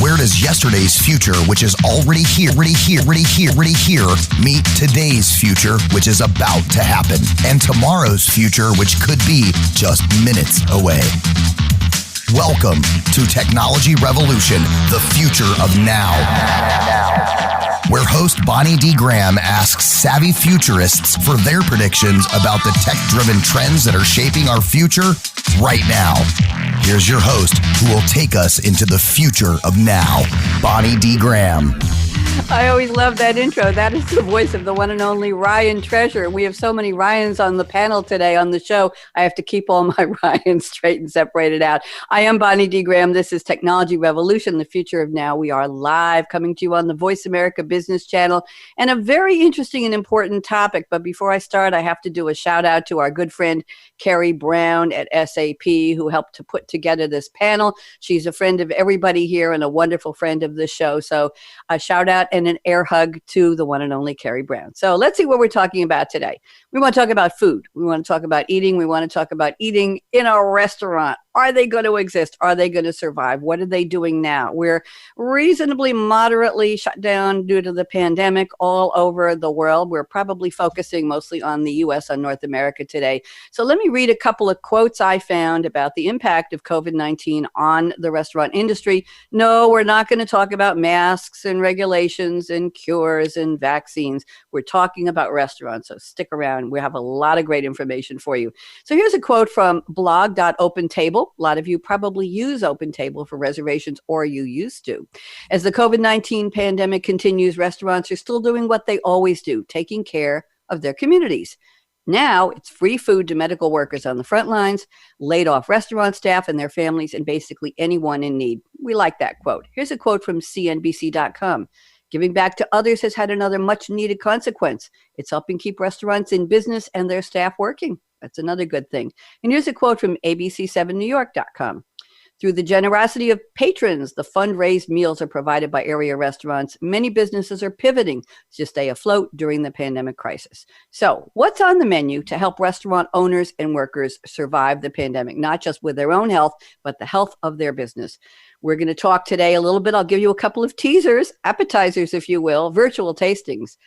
Where does yesterday's future, which is already here, meet today's future, which is about to happen, and tomorrow's future, which could be just minutes away? Welcome to Technology Revolution, the future of now. Where host Bonnie D. Graham asks savvy futurists for their predictions about the tech-driven trends that are shaping our future right now. Here's your host, who will take us into the future of now, Bonnie D. Graham. I always love that intro. That is the voice of the one and only Ryan Treasure. We have so many Ryans on the panel today on the show. I have to keep all my Ryans straight and separated out. I am Bonnie D. Graham. This is Technology Revolution, the future of now. We are live coming to you on the Voice America Business Channel, and a very interesting and important topic. But before I start, I have to do a shout out to our good friend, Carrie Brown at SAP, who helped to put together this panel. She's a friend of everybody here and a wonderful friend of the show. So a shout out and an air hug to the one and only Carrie Brown. So let's see what we're talking about today. We want to talk about food. We want to talk about eating. We want to talk about eating in a restaurant. Are they going to exist? Are they going to survive? What are they doing now? We're reasonably moderately shut down due to the pandemic all over the world. We're probably focusing mostly on the U.S., on North America today. So let me read a couple of quotes I found about the impact of COVID-19 on the restaurant industry. No, we're not going to talk about masks and regulations and cures and vaccines. We're talking about restaurants, so stick around. We have a lot of great information for you. So here's a quote from blog.opentable. A lot of you probably use OpenTable for reservations, or you used to. As the COVID-19 pandemic continues, restaurants are still doing what they always do, taking care of their communities. Now it's free food to medical workers on the front lines, laid off restaurant staff and their families, and basically anyone in need. We like that quote. Here's a quote from CNBC.com. Giving back to others has had another much needed consequence. It's helping keep restaurants in business and their staff working. That's another good thing. And here's a quote from ABC7NewYork.com. Through the generosity of patrons, the fundraised meals are provided by area restaurants. Many businesses are pivoting to stay afloat during the pandemic crisis. So what's on the menu to help restaurant owners and workers survive the pandemic, not just with their own health, but the health of their business? We're going to talk today a little bit. I'll give you a couple of teasers, appetizers, if you will, virtual tastings,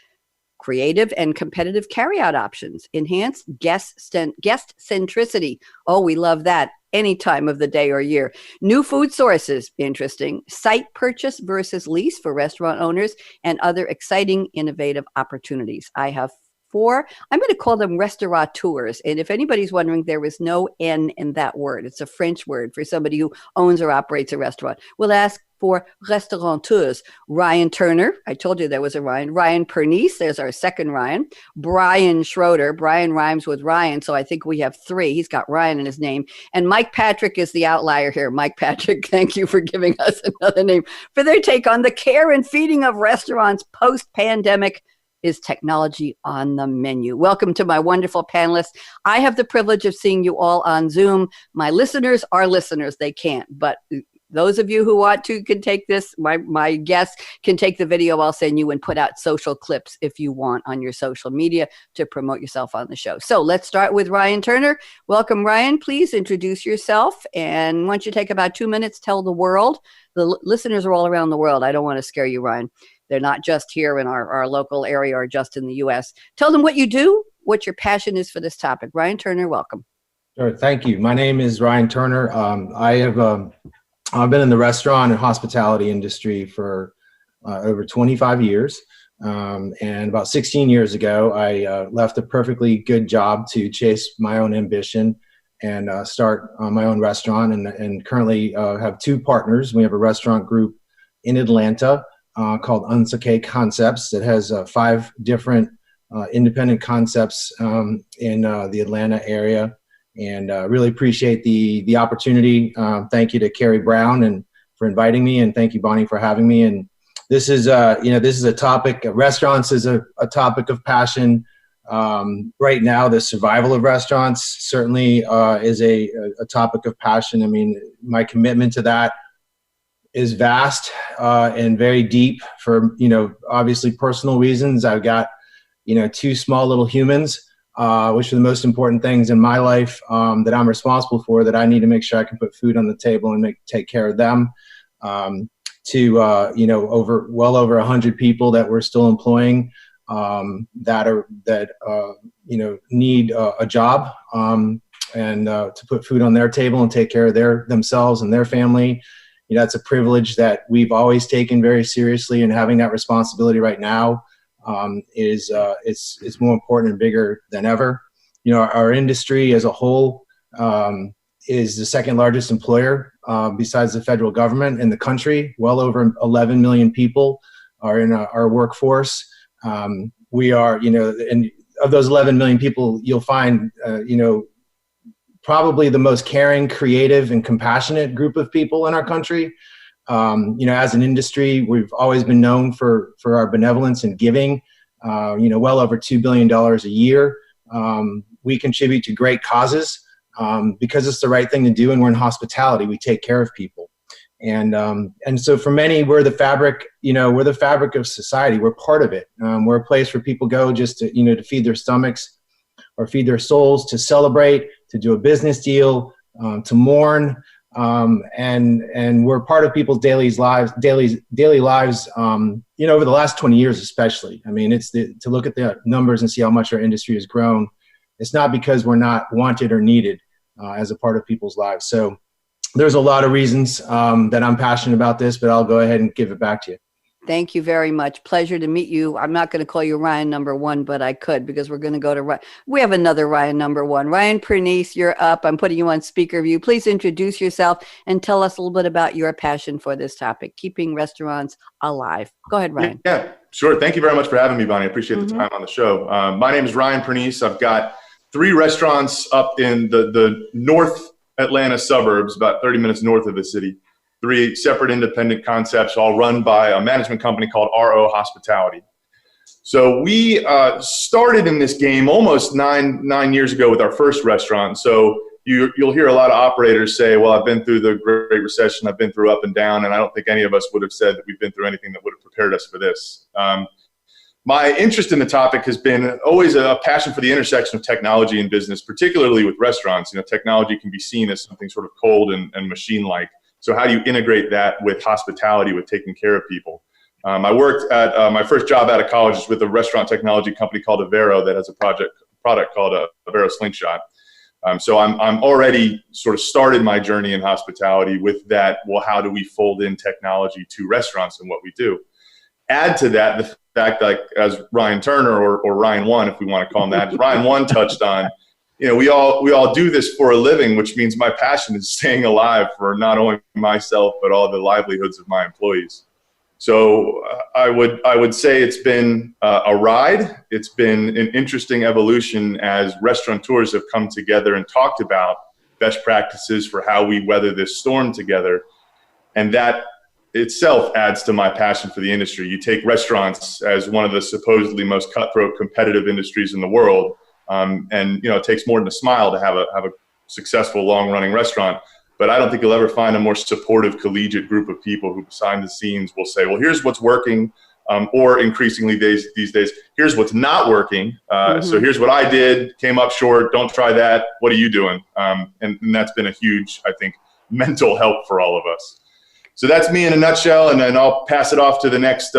creative and competitive carryout options, enhanced guest-centricity. Oh, we love that any time of the day or year. New food sources, interesting. Site purchase versus lease for restaurant owners, and other exciting, innovative opportunities. I have 4. I'm going to call them restaurateurs. And if anybody's wondering, there is no N in that word. It's a French word for somebody who owns or operates a restaurant. We'll ask for restaurateurs. Ryan Turner. I told you there was a Ryan. Ryan Pernice. There's our second Ryan. Bryan Schroeder. Bryan rhymes with Ryan, so I think we have 3. He's got Ryan in his name. And Mike Patrick is the outlier here. Mike Patrick, thank you for giving us another name for their take on the care and feeding of restaurants post-pandemic. Is technology on the menu? Welcome to my wonderful panelists. I have the privilege of seeing you all on Zoom. My listeners are listeners. They can't, but those of you who want to can take this. My guests can take the video I'll send you and put out social clips if you want on your social media to promote yourself on the show. So let's start with Ryan Turner. Welcome, Ryan. Please introduce yourself. And once you take about 2 minutes, tell the world. The listeners are all around the world. I don't want to scare you, Ryan. They're not just here in our local area or just in the U.S. Tell them what you do, what your passion is for this topic. Ryan Turner, welcome. Sure, thank you. My name is Ryan Turner. I've been in the restaurant and hospitality industry for over 25 years. And about 16 years ago, I left a perfectly good job to chase my own ambition and start my own restaurant. And currently have 2 partners. We have a restaurant group in Atlanta called Untitled Concepts that has 5 different independent concepts in the Atlanta area, and really appreciate the opportunity. Thank you to Carrie Brown and for inviting me, and thank you, Bonnie, for having me. And this is this is a topic. Restaurants is a topic of passion right now. The survival of restaurants certainly is a topic of passion. I mean, my commitment to that is vast and very deep for, obviously personal reasons. I've got, 2 small little humans, which are the most important things in my life that I'm responsible for, that I need to make sure I can put food on the table and take care of them. to well over 100 people that we're still employing that need a job and to put food on their table and take care of themselves and their family. That's a privilege that we've always taken very seriously, and having that responsibility right now is more important and bigger than ever. Our industry as a whole is the second largest employer besides the federal government in the country. Well over 11 million people are in our workforce. We are, and of those 11 million people, you'll find, probably the most caring, creative, and compassionate group of people in our country. As an industry, we've always been known for our benevolence and giving, well over $2 billion a year. We contribute to great causes because it's the right thing to do, and we're in hospitality. We take care of people. And so for many, we're the fabric, we're the fabric of society. We're part of it. We're a place where people go just to, to feed their stomachs or feed their souls, to celebrate, to do a business deal, to mourn. And we're part of people's daily lives, over the last 20 years, especially. I mean, to look at the numbers and see how much our industry has grown. It's not because we're not wanted or needed as a part of people's lives. So there's a lot of reasons that I'm passionate about this, but I'll go ahead and give it back to you. Thank you very much. Pleasure to meet you. I'm not going to call you Ryan number one, but I could, because we're going to go to Ryan. We have another Ryan number one. Ryan Pernice, you're up. I'm putting you on speaker view. Please introduce yourself and tell us a little bit about your passion for this topic, keeping restaurants alive. Go ahead, Ryan. Yeah, sure. Thank you very much for having me, Bonnie. I appreciate the time on the show. My name is Ryan Pernice. I've got 3 restaurants up in the North Atlanta suburbs, about 30 minutes north of the city. 3 separate independent concepts, all run by a management company called RO Hospitality. So we started in this game almost nine years ago with our first restaurant. So you'll hear a lot of operators say, well, I've been through the Great Recession, I've been through up and down, and I don't think any of us would have said that we've been through anything that would have prepared us for this. My interest in the topic has been always a passion for the intersection of technology and business, particularly with restaurants. Technology can be seen as something sort of cold and machine-like. So how do you integrate that with hospitality, with taking care of people? I worked at my first job out of college is with a restaurant technology company called Avero that has a product called Avero Slingshot. So I'm already sort of started my journey in hospitality with that. Well, how do we fold in technology to restaurants and what we do? Add to that the fact, like as Ryan Turner or Ryan One, if we want to call him that, Ryan One touched on. We all do this for a living, which means my passion is staying alive for not only myself, but all the livelihoods of my employees. So I would say it's been a ride. It's been an interesting evolution as restaurateurs have come together and talked about best practices for how we weather this storm together. And that itself adds to my passion for the industry. You take restaurants as one of the supposedly most cutthroat competitive industries in the world. And it takes more than a smile to have a successful long-running restaurant. But I don't think you'll ever find a more supportive collegiate group of people who behind the scenes will say, well, here's what's working, or increasingly these days, here's what's not working. So here's what I did, came up short, don't try that. What are you doing? And that's been a huge, I think, mental help for all of us. So that's me in a nutshell, and then I'll pass it off to the next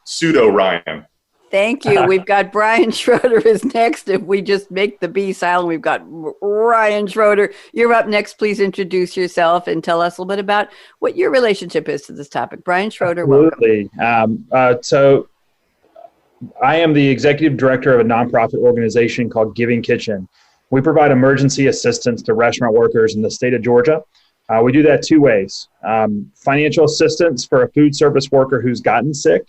pseudo Ryan. Thank you. We've got Bryan Schroeder is next. If we just make the B silent, we've got Ryan Schroeder. You're up next. Please introduce yourself and tell us a little bit about what your relationship is to this topic. Bryan Schroeder, Absolutely. Welcome. So I am the executive director of a nonprofit organization called Giving Kitchen. We provide emergency assistance to restaurant workers in the state of Georgia. We do that 2 ways. Financial assistance for a food service worker who's gotten sick,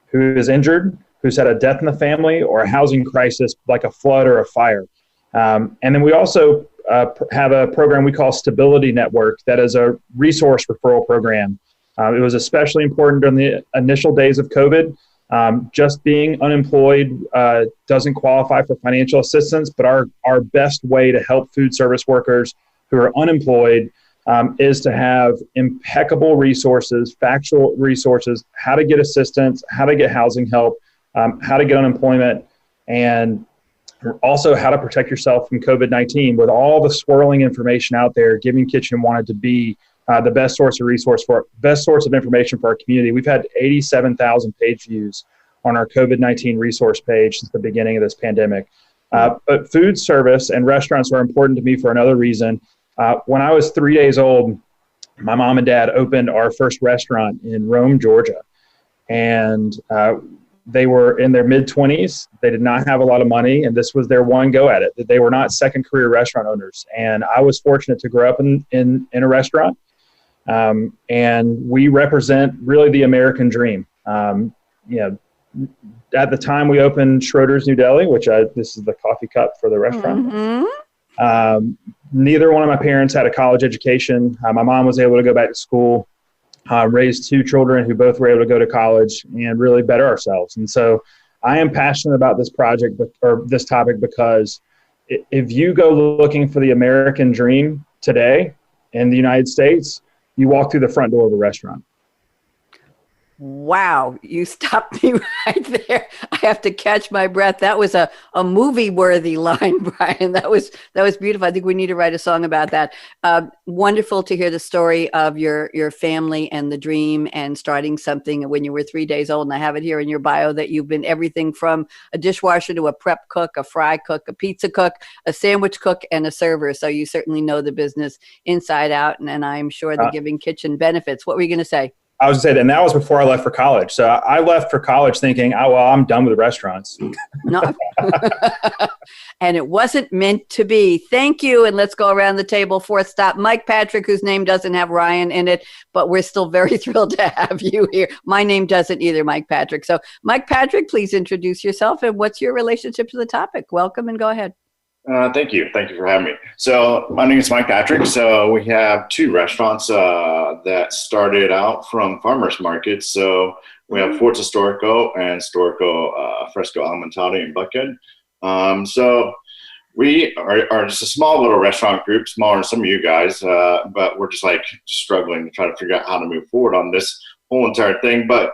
who is injured, who's had a death in the family, or a housing crisis like a flood or a fire. And then we also have a program we call Stability Network that is a resource referral program. It was especially important during the initial days of COVID. Just being unemployed doesn't qualify for financial assistance, but our best way to help food service workers who are unemployed is to have impeccable resources, factual resources, how to get assistance, how to get housing help, how to get unemployment, and also how to protect yourself from COVID-19. With all the swirling information out there, Giving Kitchen wanted to be the best source of information for our community. We've had 87,000 page views on our COVID-19 resource page since the beginning of this pandemic. But food service and restaurants are important to me for another reason. When I was 3 days old, my mom and dad opened our first restaurant in Rome, Georgia. And they were in their mid-20s. They did not have a lot of money, and this was their one go at it. They were not second career restaurant owners. And I was fortunate to grow up in a restaurant. And we represent really the American dream. At the time we opened Schroeder's New Deli, this is the coffee cup for the restaurant. Mm-hmm. Neither one of my parents had a college education. My mom was able to go back to school, raised two children who both were able to go to college and really better ourselves. And so I am passionate about this project or this topic because if you go looking for the American dream today in the United States, you walk through the front door of a restaurant. Wow, you stopped me right there. I have to catch my breath. That was a movie-worthy line, Bryan. That was beautiful. I think we need to write a song about that. Wonderful to hear the story of your family and the dream and starting something when you were 3 days old. And I have it here in your bio that you've been everything from a dishwasher to a prep cook, a fry cook, a pizza cook, a sandwich cook, and a server. So you certainly know the business inside out. And I'm sure the Giving Kitchen benefits. What were you going to say? I was going to say, and that was before I left for college. So I left for college thinking, I'm done with restaurants. No. And it wasn't meant to be. Thank you. And let's go around the table. Fourth stop, Mike Patrick, whose name doesn't have Ryan in it, but we're still very thrilled to have you here. My name doesn't either, Mike Patrick. So Mike Patrick, please introduce yourself and what's your relationship to the topic? Welcome and go ahead. Thank you. Thank you for having me. So my name is Mike Patrick. So we have two restaurants that started out from farmers markets. So we have Forza Storico and Storico Fresco Alimentati in Buckhead. So we are just a small little restaurant group, smaller than some of you guys, but we're just like struggling to try to figure out how to move forward on this whole entire thing. But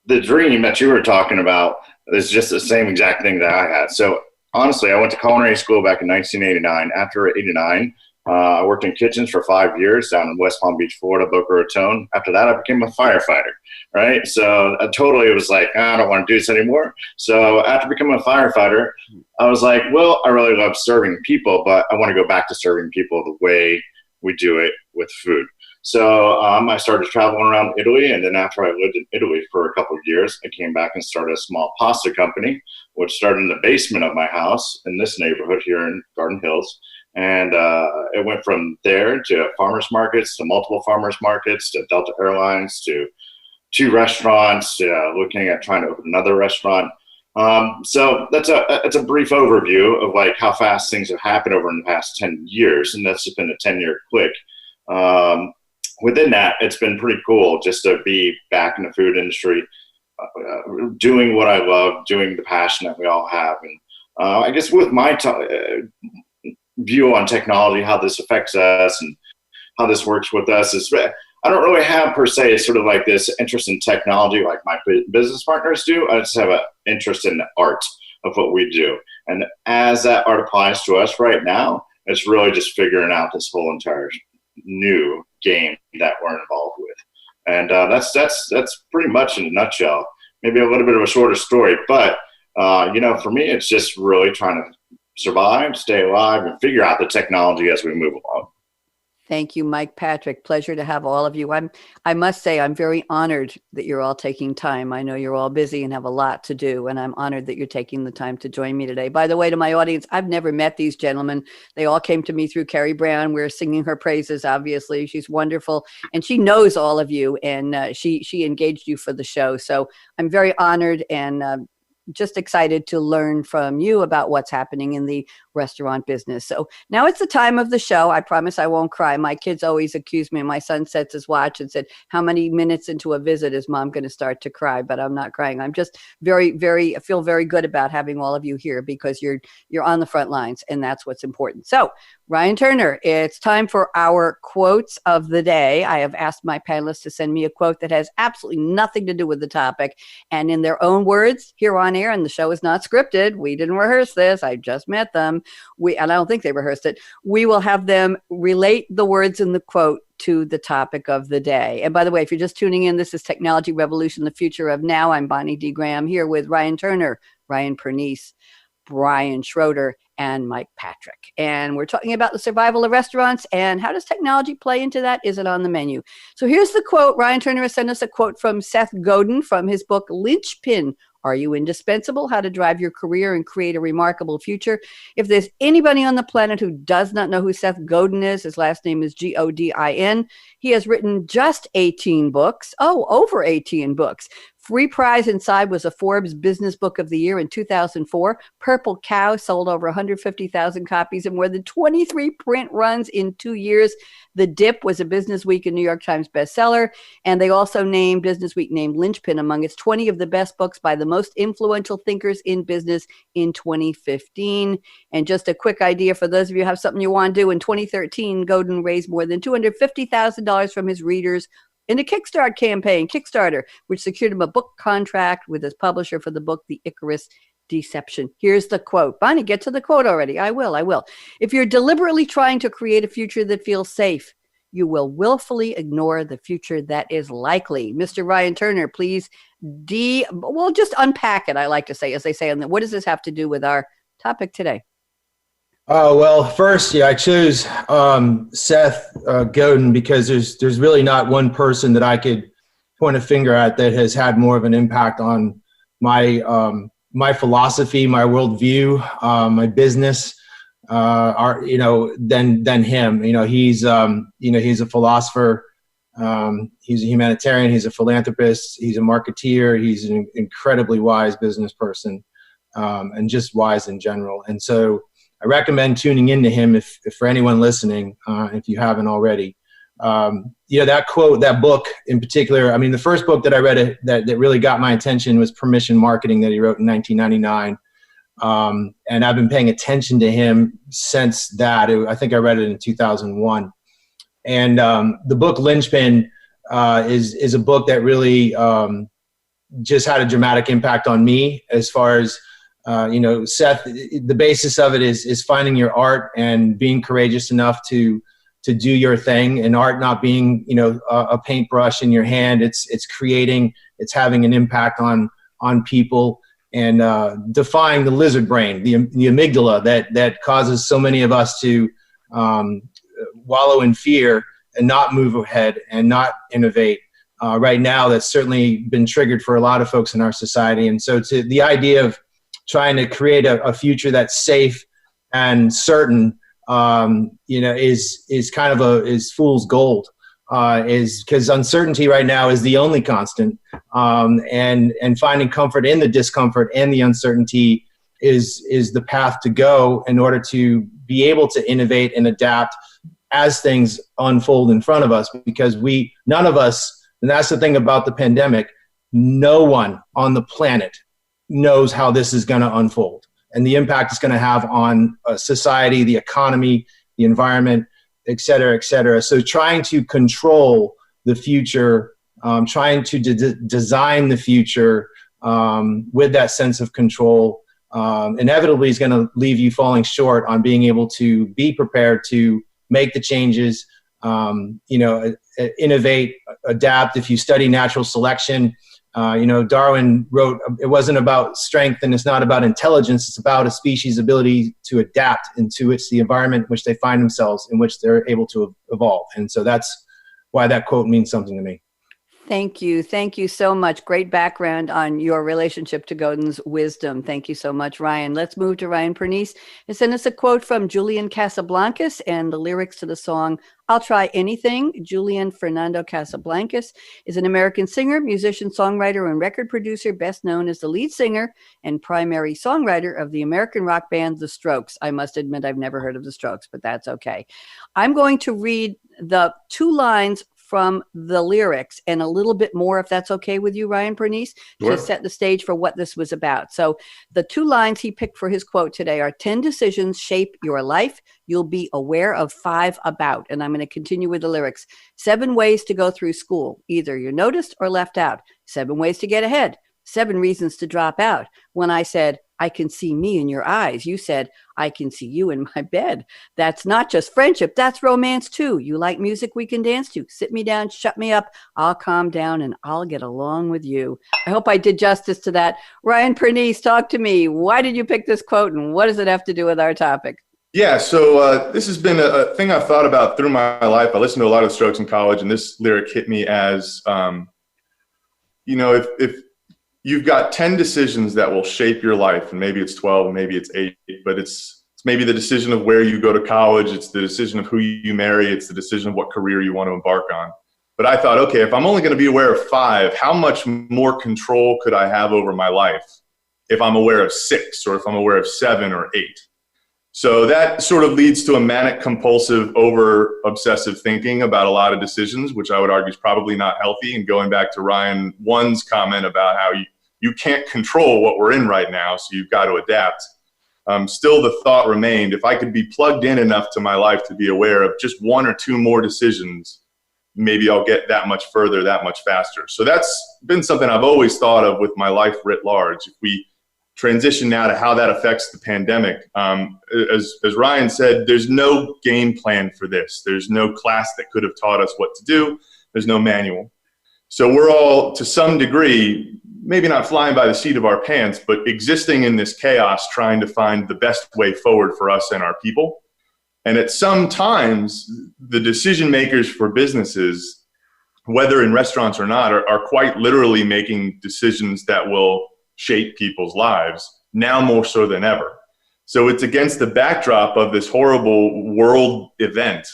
the dream that you were talking about is just the same exact thing that I had. So honestly, I went to culinary school back in 1989. After 89, I worked in kitchens for 5 years down in West Palm Beach, Florida, Boca Raton. After that, I became a firefighter, right? So I totally was like, I don't want to do this anymore. So after becoming a firefighter, I was like, well, I really love serving people, but I want to go back to serving people the way we do it with food. So I started traveling around Italy, and then after I lived in Italy for a couple of years, I came back and started a small pasta company, which started in the basement of my house in this neighborhood here in Garden Hills. And it went from there to farmers markets, to multiple farmers markets, to Delta Airlines, to two restaurants, looking at trying to open another restaurant. So that's a brief overview of like how fast things have happened over in the past 10 years. And that's just been a 10-year click. Within that, it's been pretty cool just to be back in the food industry, doing what I love, doing the passion that we all have. And I guess with my view on technology, how this affects us and how this works with us is I don't really have per se sort of like this interest in technology like my business partners do. I just have an interest in the art of what we do. And as that art applies to us right now, it's really just figuring out this whole entire new game that we're involved with. And that's pretty much in a nutshell. Maybe a little bit of a shorter story, but for me, it's just really trying to survive, stay alive, and figure out the technology as we move along. Thank you, Mike Patrick. Pleasure to have all of you. I must say, I'm very honored that you're all taking time. I know you're all busy and have a lot to do, and I'm honored that you're taking the time to join me today. By the way, to my audience, I've never met these gentlemen. They all came to me through Carrie Brown. We're singing her praises, obviously. She's wonderful, and she knows all of you, and she engaged you for the show. So I'm very honored and just excited to learn from you about what's happening in the restaurant business. So now it's the time of the show. I promise I won't cry. My kids always accuse me. My son sets his watch and said, how many minutes into a visit is mom going to start to cry? But I'm not crying. I'm just I feel very good about having all of you here because you're on the front lines, and that's what's important. So Ryan Turner, it's time for our quotes of the day. I have asked my panelists to send me a quote that has absolutely nothing to do with the topic. And in their own words, here on on air, and the show is not scripted. We didn't rehearse this. I just met them. And I don't think they rehearsed it. We will have them relate the words in the quote to the topic of the day. And by the way, if you're just tuning in, this is Technology Revolution, the Future of Now. I'm Bonnie D. Graham here with Ryan Turner, Ryan Pernice, Bryan Schroeder, and Mike Patrick. And we're talking about the survival of restaurants and how does technology play into that? Is it on the menu? So here's the quote. Ryan Turner has sent us a quote from Seth Godin from his book, Linchpin. Are you indispensable? How to drive your career and create a remarkable future. If there's anybody on the planet who does not know who Seth Godin is, his last name is Godin. He has written just 18 books. Over 18 books. Free prize inside was a Forbes Business Book of the Year in 2004. Purple Cow sold over 150,000 copies and more than 23 print runs in 2 years. The Dip was a Business Week and New York Times bestseller. And they also named, Business Week named Linchpin among its 20 of the best books by the most influential thinkers in business in 2015. And just a quick idea for those of you who have something you want to do. In 2013, Godin raised more than $250,000 from his readers in a Kickstarter, which secured him a book contract with his publisher for the book, The Icarus Deception. Here's the quote. Bonnie, get to the quote already. I will. If you're deliberately trying to create a future that feels safe, you will willfully ignore the future that is likely. Mr. Ryan Turner, please just unpack it, I like to say, as they say. And what does this have to do with our topic today? Well, first, I chose Seth Godin because there's really not one person that I could point a finger at that has had more of an impact on my my philosophy, my worldview, my business, than him. He's a philosopher. He's a humanitarian. He's a philanthropist. He's a marketeer. He's an incredibly wise business person, and just wise in general. And so I recommend tuning into him if for anyone listening, if you haven't already. That quote, that book in particular, I mean, the first book that I read that really got my attention was Permission Marketing that he wrote in 1999. And I've been paying attention to him since that. I think I read it in 2001. And the book Linchpin is a book that really just had a dramatic impact on me as far as Seth, the basis of it is finding your art and being courageous enough to do your thing, and art not being, a paintbrush in your hand. It's creating, it's having an impact on people, and defying the lizard brain, the amygdala that causes so many of us to wallow in fear and not move ahead and not innovate. Right now, that's certainly been triggered for a lot of folks in our society. And so to the idea of trying to create a future that's safe and certain, is kind of is fool's gold, is because uncertainty right now is the only constant, and finding comfort in the discomfort and the uncertainty is the path to go in order to be able to innovate and adapt as things unfold in front of us, because none of us, and that's the thing about the pandemic, no one on the planet knows how this is going to unfold and the impact it's going to have on society, the economy, the environment, et cetera, et cetera. So trying to control the future, trying to design the future with that sense of control, inevitably is going to leave you falling short on being able to be prepared to make the changes, innovate, adapt. If you study natural selection, Darwin wrote, it wasn't about strength and it's not about intelligence. It's about a species' ability to adapt into the environment in which they find themselves, in which they're able to evolve. And so that's why that quote means something to me. Thank you. Thank you so much. Great background on your relationship to Godin's wisdom. Thank you so much, Ryan. Let's move to Ryan Pernice. He sent us a quote from Julian Casablancas and the lyrics to the song, I'll Try Anything. Julian Fernando Casablancas is an American singer, musician, songwriter, and record producer, best known as the lead singer and primary songwriter of the American rock band The Strokes. I must admit, I've never heard of The Strokes, but that's okay. I'm going to read the 2 lines from the lyrics and a little bit more, if that's okay with you, Ryan Pernice, to set the stage for what this was about. So the 2 lines he picked for his quote today are 10 decisions shape your life. You'll be aware of 5 about. And I'm going to continue with the lyrics. 7 ways to go through school. Either you're noticed or left out. 7 ways to get ahead. 7 reasons to drop out. When I said, I can see me in your eyes, you said, I can see you in my bed. That's not just friendship, that's romance too. You like music we can dance to. Sit me down, shut me up, I'll calm down and I'll get along with you. I hope I did justice to that. Ryan Pernice, talk to me. Why did you pick this quote and what does it have to do with our topic? Yeah, so this has been a thing I've thought about through my life. I listened to a lot of Strokes in college, and this lyric hit me as, if you've got 10 decisions that will shape your life, and maybe it's 12, and maybe it's 8, but it's maybe the decision of where you go to college, it's the decision of who you marry, it's the decision of what career you want to embark on. But I thought, okay, if I'm only going to be aware of 5, how much more control could I have over my life if I'm aware of 6, or if I'm aware of 7 or 8? So that sort of leads to a manic compulsive over obsessive thinking about a lot of decisions, which I would argue is probably not healthy. And going back to Ryan 1's comment about how you can't control what we're in right now, so you've got to adapt. Still the thought remained, if I could be plugged in enough to my life to be aware of just 1 or 2 more decisions, maybe I'll get that much further, that much faster. So that's been something I've always thought of with my life writ large. If we transition now to how that affects the pandemic. As Ryan said, there's no game plan for this. There's no class that could have taught us what to do. There's no manual. So we're all, to some degree, maybe not flying by the seat of our pants, but existing in this chaos, trying to find the best way forward for us and our people. And at some times, the decision makers for businesses, whether in restaurants or not, are quite literally making decisions that will shape people's lives, now more so than ever. So it's against the backdrop of this horrible world event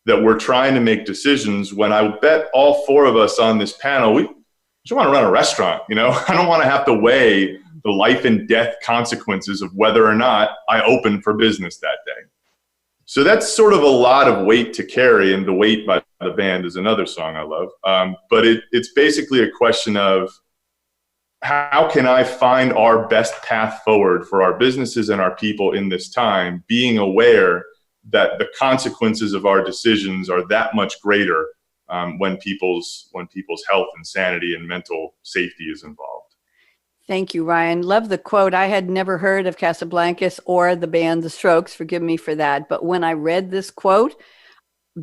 that we're trying to make decisions, when I bet all 4 of us on this panel, we just want to run a restaurant. I don't want to have to weigh the life and death consequences of whether or not I open for business that day. So that's sort of a lot of weight to carry, and The Weight by the band is another song I love. But it's basically a question of, how can I find our best path forward for our businesses and our people in this time, being aware that the consequences of our decisions are that much greater when people's health and sanity and mental safety is involved. Thank you, Ryan. Love the quote. I had never heard of Casablancas or the band The Strokes. Forgive me for that. But when I read this quote,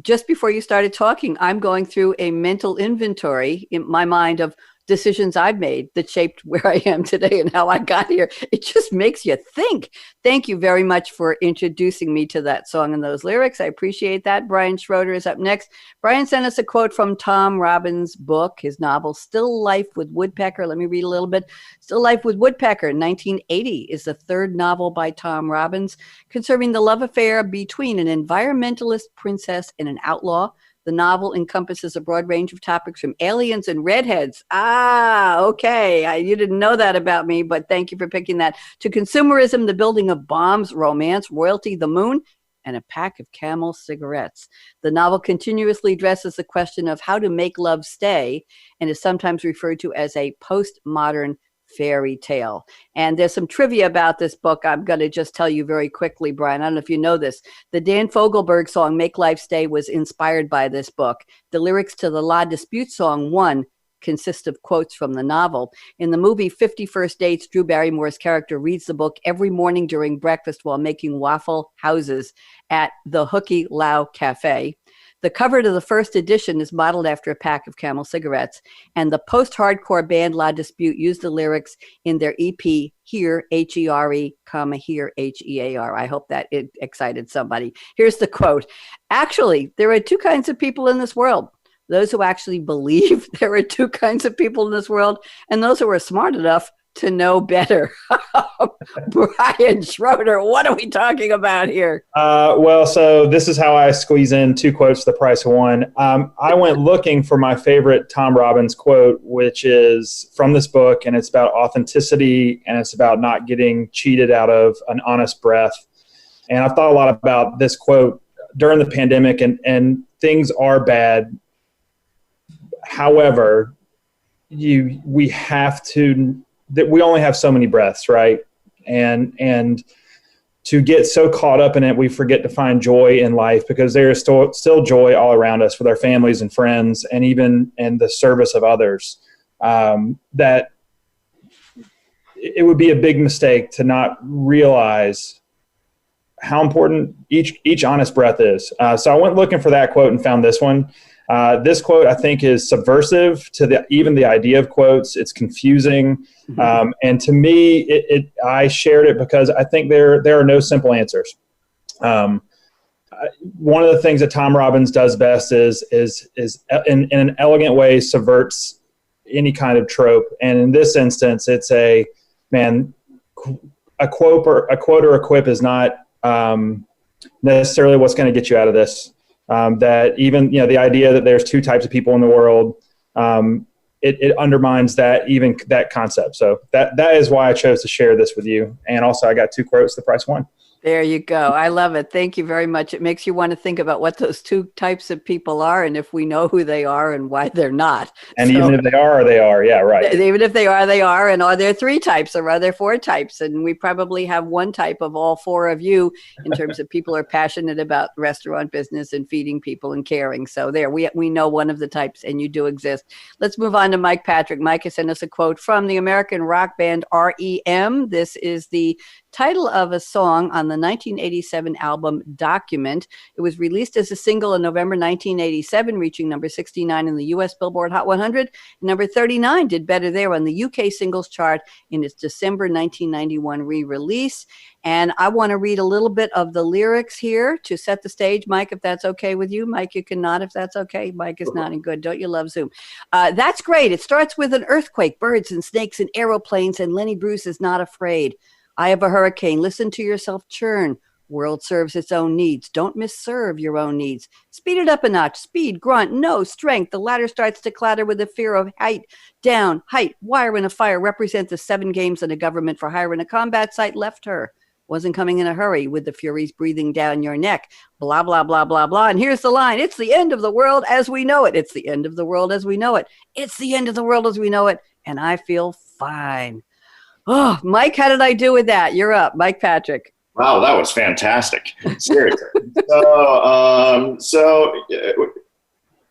just before you started talking, I'm going through a mental inventory in my mind of decisions I've made that shaped where I am today and how I got here. It just makes you think. Thank you very much for introducing me to that song and those lyrics. I appreciate that. Bryan Schroeder is up next. Bryan sent us a quote from Tom Robbins' book, his novel, Still Life with Woodpecker. Let me read a little bit. Still Life with Woodpecker, 1980, is the 3rd novel by Tom Robbins, concerning the love affair between an environmentalist princess and an outlaw. The novel encompasses a broad range of topics from aliens and redheads. Okay. You didn't know that about me, but thank you for picking that. To consumerism, the building of bombs, romance, royalty, the moon, and a pack of Camel cigarettes. The novel continuously addresses the question of how to make love stay, and is sometimes referred to as a postmodern fairy tale. And there's some trivia about this book. I'm going to just tell you very quickly, Bryan. I don't know if you know this. The Dan Fogelberg song, Make Life Stay, was inspired by this book. The lyrics to the La Dispute song, One, consist of quotes from the novel. In the movie 50 First Dates, Drew Barrymore's character reads the book every morning during breakfast while making waffle houses at the Hooky Lao Cafe. The cover to the first edition is modeled after a pack of Camel cigarettes, and the post-hardcore band La Dispute used the lyrics in their EP, Here, H-E-R-E, Here, H-E-A-R. I hope that it excited somebody. Here's the quote. Actually, there are 2 kinds of people in this world. Those who actually believe there are 2 kinds of people in this world, and those who are smart enough to know better. Bryan Schroeder, what are we talking about here? So this is how I squeeze in 2 quotes the price of 1. I went looking for my favorite Tom Robbins quote, which is from this book, and it's about authenticity, and it's about not getting cheated out of an honest breath. And I've thought a lot about this quote during the pandemic, and things are bad. However, we only have so many breaths, right? And to get so caught up in it, we forget to find joy in life, because there is still joy all around us with our families and friends, and even in the service of others. That it would be a big mistake to not realize how important each honest breath is. So I went looking for that quote and found this one. This quote, I think, is subversive to even the idea of quotes. It's confusing. And to me, I shared it because I think there are no simple answers. One of the things that Tom Robbins does best is in an elegant way subverts any kind of trope. And in this instance, it's a quote or a quip is not necessarily what's going to get you out of this. That even, the idea that there's two types of people in the world, it undermines that concept. So that is why I chose to share this with you. And also I got 2 quotes, the price one. There you go. I love it. Thank you very much. It makes you want to think about what those 2 types of people are and if we know who they are and why they're not. And even if they are. Yeah, right. Even if they are. And are there 3 types or are there 4 types? And we probably have 1 type of all 4 of you in terms of people who are passionate about restaurant business and feeding people and caring. So there, we know one of the types and you do exist. Let's move on to Mike Patrick. Mike has sent us a quote from the American rock band REM. This is the title of a song on the 1987 album Document. It was released as a single in November 1987, reaching number 69 in the US Billboard Hot 100. Number 39 did better there on the UK singles chart in its December 1991 re-release. And I want to read a little bit of the lyrics here to set the stage. Mike, if that's okay with you. Mike, you can nod if that's okay. Mike is nodding. Good. Don't you love Zoom? That's great. It starts with an earthquake, birds and snakes and aeroplanes, and Lenny Bruce is not afraid. I have a hurricane. Listen to yourself churn. World serves its own needs. Don't misserve your own needs. Speed it up a notch. Speed, grunt, no strength. The ladder starts to clatter with the fear of height. Down, height, wire in a fire. Represent the 7 games in a government for hire in a combat site. Left her. Wasn't coming in a hurry with the furies breathing down your neck. Blah, blah, blah, blah, blah. And here's the line. It's the end of the world as we know it. It's the end of the world as we know it. It's the end of the world as we know it. And I feel fine. Oh, Mike, how did I do with that? You're up. Mike Patrick. Wow, that was fantastic. Seriously.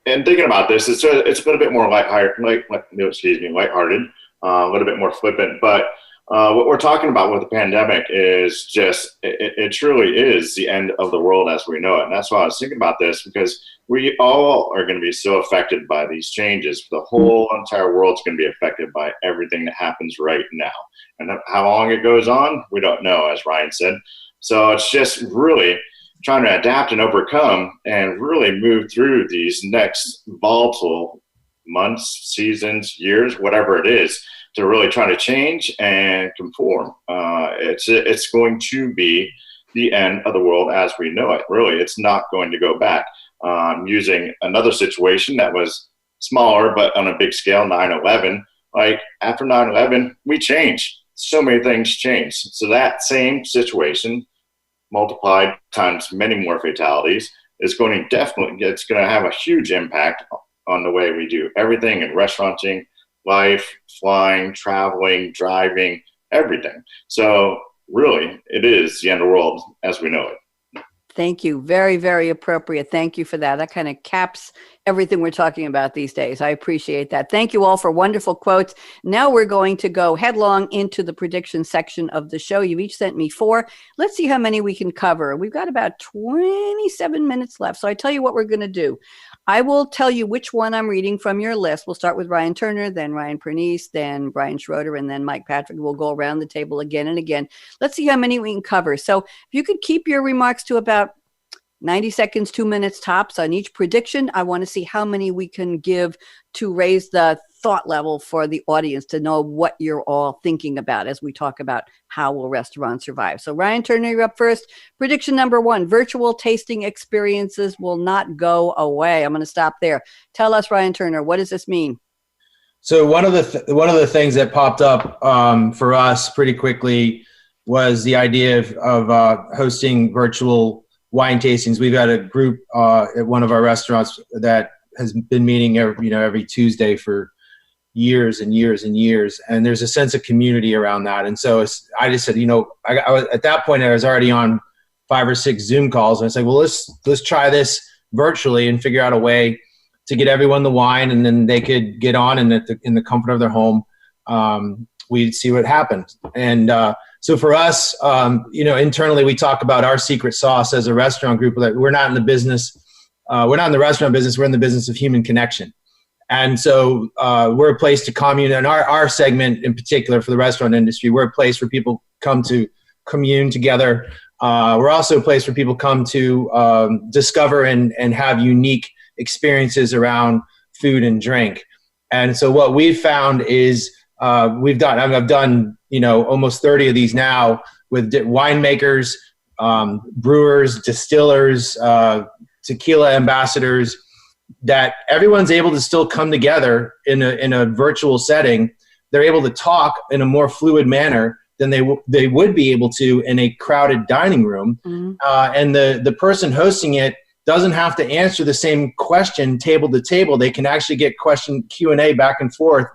And thinking about this, it's been a bit more lighthearted, a little bit more flippant. But what we're talking about with the pandemic is just, it truly is the end of the world as we know it. And that's why I was thinking about this, because we all are going to be so affected by these changes. The whole entire world's going to be affected by everything that happens right now. And how long it goes on, we don't know, as Ryan said. So it's just really trying to adapt and overcome and really move through these next volatile months, seasons, years, whatever it is, to really try to change and conform. It's going to be the end of the world as we know it. Really, it's not going to go back. Using another situation that was smaller, but on a big scale, 9/11. Like after 9/11, we changed. So many things changed. So that same situation multiplied times many more fatalities is going to have a huge impact on the way we do everything in restauranting, life, flying, traveling, driving, everything. So really, it is the end of the world as we know it. Thank you. Very, very appropriate. Thank you for that. That kind of caps everything we're talking about these days. I appreciate that. Thank you all for wonderful quotes. Now we're going to go headlong into the prediction section of the show. You've each sent me 4. Let's see how many we can cover. We've got about 27 minutes left. So I tell you what we're going to do. I will tell you which one I'm reading from your list. We'll start with Ryan Turner, then Ryan Pernice, then Brian Schroeder, and then Mike Patrick. We'll go around the table again and again. Let's see how many we can cover. So if you could keep your remarks to about 90 seconds, 2 minutes tops on each prediction. I want to see how many we can give to raise the thought level for the audience to know what you're all thinking about as we talk about how will restaurants survive. So Ryan Turner, you're up first. Prediction number 1, virtual tasting experiences will not go away. I'm going to stop there. Tell us, Ryan Turner, what does this mean? So one of the things that popped up for us pretty quickly was the idea of hosting virtual wine tastings. We've got a group at one of our restaurants that has been meeting every Tuesday for years and years and years, and there's a sense of community around that. And so I just said, I was at that point I was already on 5 or 6 Zoom calls, and I said, well, let's try this virtually and figure out a way to get everyone the wine, and then they could get on in the comfort of their home. we'd see what happened. And so for us, internally, we talk about our secret sauce as a restaurant group, that we're not in the business. We're not in the restaurant business. We're in the business of human connection. And so we're a place to commune. And our segment in particular for the restaurant industry, we're a place where people come to commune together. We're also a place where people come to discover and have unique experiences around food and drink. And so what we've found is I've done almost 30 of these now with winemakers, brewers, distillers, tequila ambassadors, that everyone's able to still come together in a virtual setting. They're able to talk in a more fluid manner than they would be able to in a crowded dining room. Mm-hmm. And the person hosting it doesn't have to answer the same question table to table. They can actually get Q&A back and forth.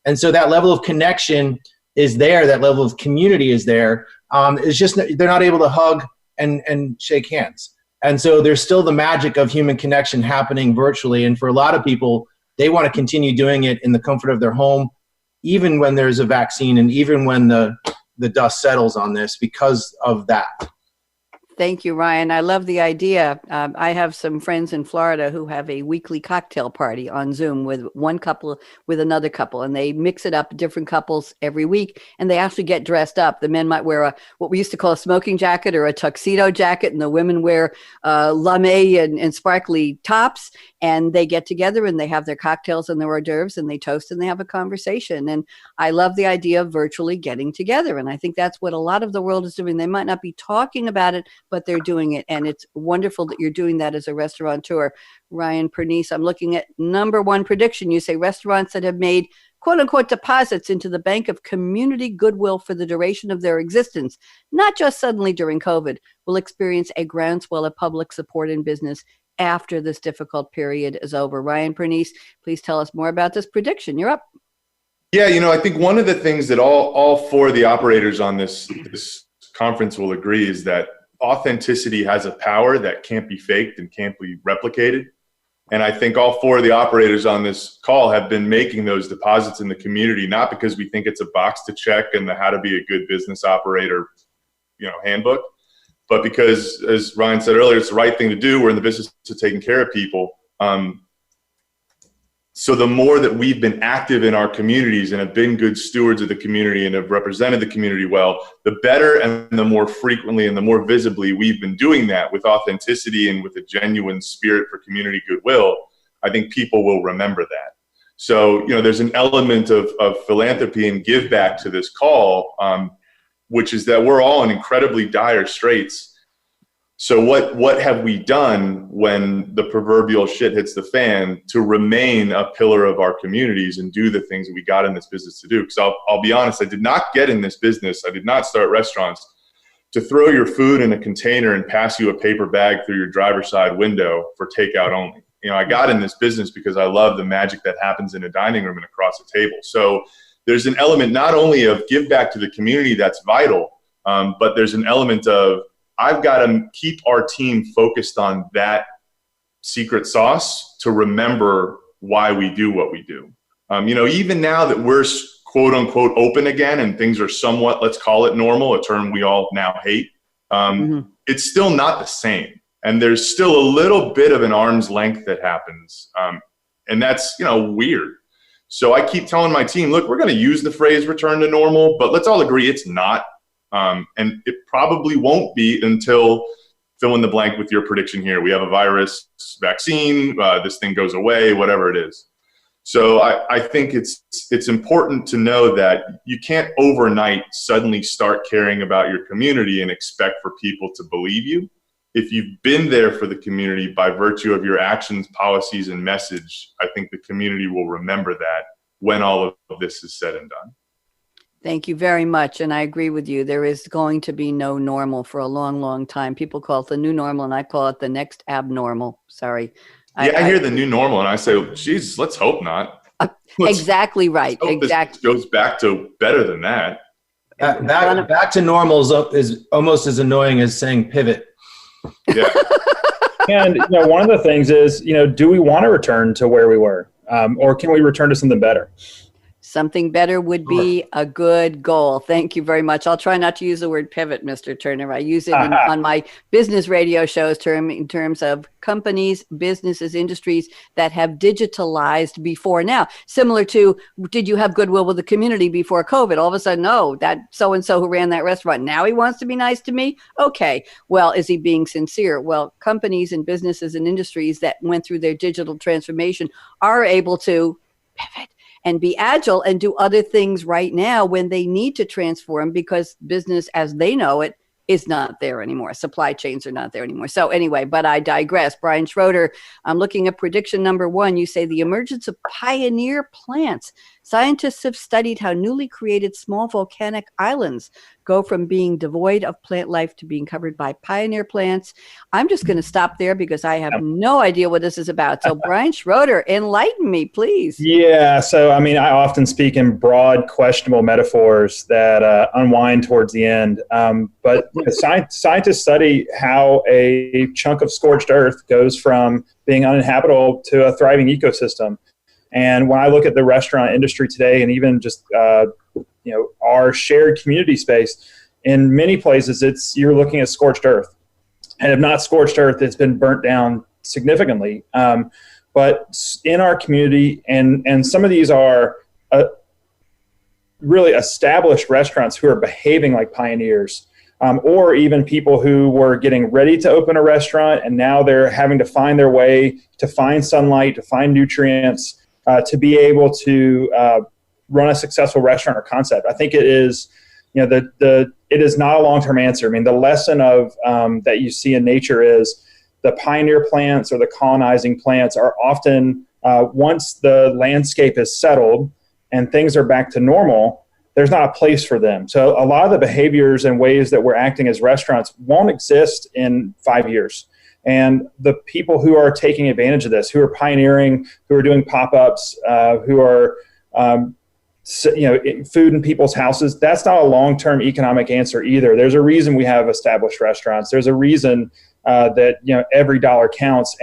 And so that level of connection is there. That level of community is there. It's just they're not able to hug and shake hands. And so there's still the magic of human connection happening virtually. And for a lot of people, they want to continue doing it in the comfort of their home, even when there's a vaccine and even when the dust settles on this, because of that. Thank you, Ryan. I love the idea. I have some friends in Florida who have a weekly cocktail party on Zoom with one couple with another couple, and they mix it up, different couples every week, and they actually get dressed up. The men might wear what we used to call a smoking jacket or a tuxedo jacket, and the women wear lame and sparkly tops, and they get together and they have their cocktails and their hors d'oeuvres, and they toast and they have a conversation. And I love the idea of virtually getting together, and I think that's what a lot of the world is doing. They might not be talking about it, but they're doing it. And it's wonderful that you're doing that as a restaurateur. Ryan, Pernice, I'm looking at number one prediction. You say restaurants that have made quote unquote deposits into the bank of community goodwill for the duration of their existence, not just suddenly during COVID, will experience a groundswell of public support in business after this difficult period is over. Ryan, Pernice, please tell us more about this prediction. You're up. Yeah, I think one of the things that all four of the operators on this conference will agree is that authenticity has a power that can't be faked and can't be replicated. And I think all four of the operators on this call have been making those deposits in the community, not because we think it's a box to check in the how to be a good business operator, handbook, but because, as Ryan said earlier, it's the right thing to do. We're in the business of taking care of people. So the more that we've been active in our communities and have been good stewards of the community and have represented the community well, the better and the more frequently and the more visibly we've been doing that with authenticity and with a genuine spirit for community goodwill, I think people will remember that. So, there's an element of philanthropy and give back to this call, which is that we're all in incredibly dire straits. So what have we done when the proverbial shit hits the fan to remain a pillar of our communities and do the things that we got in this business to do? Because I'll be honest, I did not get in this business. I did not start restaurants to throw your food in a container and pass you a paper bag through your driver's side window for takeout only. I got in this business because I love the magic that happens in a dining room and across a table. So there's an element not only of give back to the community that's vital, but there's an element of I've got to keep our team focused on that secret sauce to remember why we do what we do. Even now that we're quote unquote open again and things are somewhat, let's call it normal, a term we all now hate, it's still not the same. And there's still a little bit of an arm's length that happens. And that's, weird. So I keep telling my team, look, we're going to use the phrase return to normal, but let's all agree it's not. And it probably won't be until fill in the blank with your prediction here. We have a virus, vaccine, this thing goes away, whatever it is. So I think it's important to know that you can't overnight suddenly start caring about your community and expect for people to believe you. If you've been there for the community by virtue of your actions, policies, and message, I think the community will remember that when all of this is said and done. Thank you very much. And I agree with you. There is going to be no normal for a long, long time. People call it the new normal, and I call it the next abnormal. Sorry. Yeah, I hear the new normal, and I say, Jesus, let's hope not. Exactly right. Exactly. This goes back to better than that. Back to normal is almost as annoying as saying pivot. Yeah. And one of the things is, do we want to return to where we were, or can we return to something better? Something better would be a good goal. Thank you very much. I'll try not to use the word pivot, Mr. Turner. I use it on my business radio shows in terms of companies, businesses, industries that have digitalized before now. Similar to, did you have goodwill with the community before COVID? All of a sudden, no, that so-and-so who ran that restaurant, now he wants to be nice to me? Okay, well, is he being sincere? Well, companies and businesses and industries that went through their digital transformation are able to pivot and be agile and do other things right now when they need to transform, because business as they know it is not there anymore. Supply chains are not there anymore. So anyway, but I digress. Bryan Schroeder, I'm looking at prediction number 1. You say the emergence of pioneer plants. Scientists have studied how newly created small volcanic islands go from being devoid of plant life to being covered by pioneer plants. I'm just going to stop there because I have no idea what this is about. So Bryan Schroeder, enlighten me, please. Yeah. So, I mean, I often speak in broad, questionable metaphors that unwind towards the end. But scientists study how a chunk of scorched earth goes from being uninhabitable to a thriving ecosystem. And when I look at the restaurant industry today, and even just our shared community space, in many places you're looking at scorched earth, and if not scorched earth, it's been burnt down significantly. But in our community, and some of these are really established restaurants who are behaving like pioneers, or even people who were getting ready to open a restaurant, and now they're having to find their way to find sunlight, to find nutrients, to be able to run a successful restaurant or concept. I think it is, it is not a long-term answer. I mean, the lesson of that you see in nature is the pioneer plants or the colonizing plants are often, once the landscape is settled and things are back to normal, there's not a place for them. So a lot of the behaviors and ways that we're acting as restaurants won't exist in 5 years. And the people who are taking advantage of this, who are pioneering, who are doing pop-ups, who are, food in people's houses, that's not a long-term economic answer either. There's a reason we have established restaurants. There's a reason that every dollar counts.